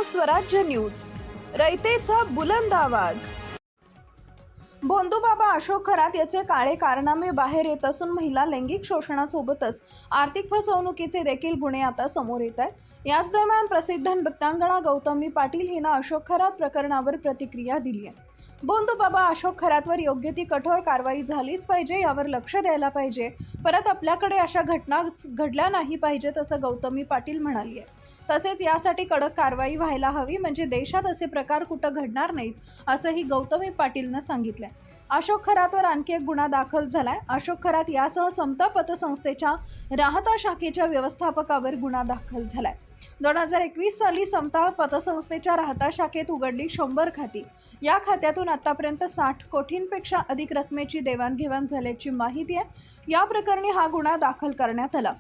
नाव स्वराज्य न्यूज, रयतेचा बुलंद आवाज। भोंदूबाबा अशोक खरात याचे काळे कारनामे बाहेर येत असून महिला लैंगिक शोषणासोबतच आर्थिक फसवणुकीचे देखील गुन्हे आता समोर येत आहेत। याच दरम्यान प्रसिद्ध नृत्यांगना गौतमी पाटील हिने अशोक खरात प्रकरणावर प्रतिक्रिया दिली आहे। भोंदूबाबा अशोक खरातवर योग्य ती कठोर कारवाई झालीच पाहिजे, यावर लक्ष द्यायला पाहिजे। परत आपल्याकडे अशा घटना घडल्या नाही पाहिजेत असं गौतमी पाटील म्हणाली आहे। तसेच यासाठी कडक कारवाई व्हायला हवी, म्हणजे देशात असे प्रकार कुठं घडणार नाहीत असंही गौतमी पाटीलनं सांगितलंय। अशोक खरातवर आणखी एक गुन्हा दाखल झालाय। अशोक खरात यासह समता पतसंस्थेच्या राहता शाखेच्या व्यवस्थापकावर गुन्हा दाखल झालाय। 2021 साली समता पतसंस्थेच्या राहता शाखेत उघडली 100 खाती। या खात्यातून आतापर्यंत 60 कोटींपेक्षा अधिक रकमेची देवाणघेवाण झाल्याची माहिती आहे। या प्रकरणी हा गुन्हा दाखल करण्यात आला।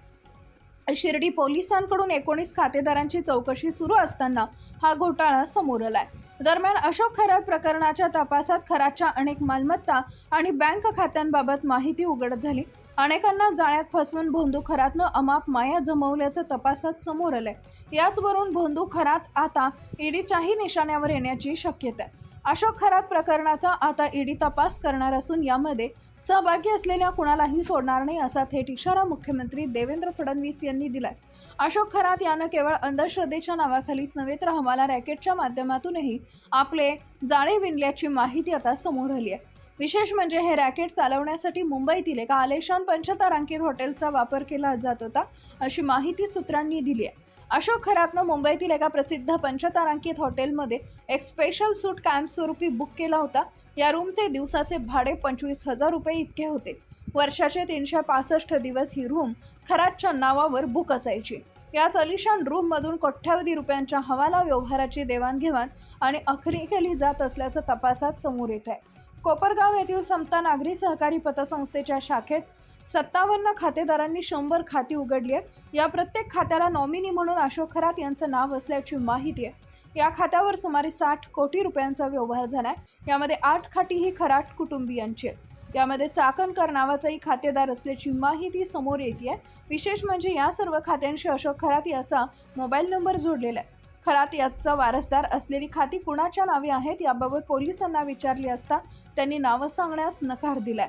शिर्डी पोलिसांकडून 19 खातेदारांची चौकशी सुरू असताना हा घोटाळा समोर आलाय। दरम्यान अशोक खरात प्रकरणाच्या तपासात खरातच्या अनेक मालमत्ता आणि बँक खात्यांबाबत माहिती उघड झाली। अनेकांना जाळ्यात फसवून भोंदू खरातनं अमाप माया जमवल्याचं तपासात समोर आलंय। याचवरून भोंदू खरात आता ईडीच्याही निशाण्यावर येण्याची शक्यता आहे। अशोक खरात प्रकरणाचा आता ईडी तपास करणार असून यामध्ये सहभागी असलेल्या कुणालाही सोडणार नाही असा थेट इशारा मुख्यमंत्री देवेंद्र फडणवीस यांनी दिलाय। अशोक खरात यानं केवळ अंधश्रद्धेच्या नावाखालीच नव्हे तर हवाला रॅकेटच्या माध्यमातूनही आपले जाळे विणल्याची माहिती आता समोर आली आहे। विशेष म्हणजे हे रॅकेट चालवण्यासाठी मुंबईतील एका आलिशान पंचतारांकित हॉटेलचा वापर केला जात होता अशी माहिती सूत्रांनी दिली आहे। अशोक खरातनं मुंबईतील एका प्रसिद्ध पंचतारांकित हॉटेलमध्ये एक स्पेशल सूट कॅम्प स्वरूपी बुक केला होता। या रूमचे दिवसाचे भाडे 25,000 रुपये इतके होते। वर्षाचे 365 दिवस ही रूम खरातच्या नावावर बुक असायची। या आलिशान रूममधून कोट्यावधी रुपयांच्या हवाला व्यवहाराची देवाणघेवाण आणि आखणी केली जात असल्याचं तपासात समोर येत आहे। कोपरगाव येथील समता नागरी सहकारी पतसंस्थेच्या शाखेत 57 खातेदारांनी 100 खाती उघडली आहेत। या प्रत्येक खात्याला नॉमिनी म्हणून अशोक खरात यांचं नाव असल्याची माहिती आहे। या खात्यावर सुमारे 60 कोटी रुपयांचा व्यवहार झालाय। यामध्ये 8 खाती ही खरात कुटुंबियांची आहेत। यामध्ये चाकणकर नावाचाही खातेदार असल्याची माहिती समोर येते आहे। विशेष म्हणजे या सर्व खात्यांशी अशोक खरात याचा मोबाईल नंबर जोडलेला आहे। खरात याचा वारसदार असलेली खाती कुणाच्या नावे आहेत याबाबत पोलिसांना विचारले असता त्यांनी नावं सांगण्यास नकार दिलाय।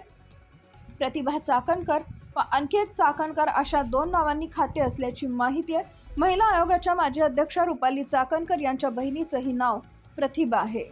प्रतिभा चाकणकर व आणखी एक चाकणकर अशा 2 नावांनी खाते असल्याची माहिती आहे। महिला आयोगाच्या माजी अध्यक्षा रुपाली चाकणकर यांच्या बहिणीचंही नाव प्रतिभा आहे।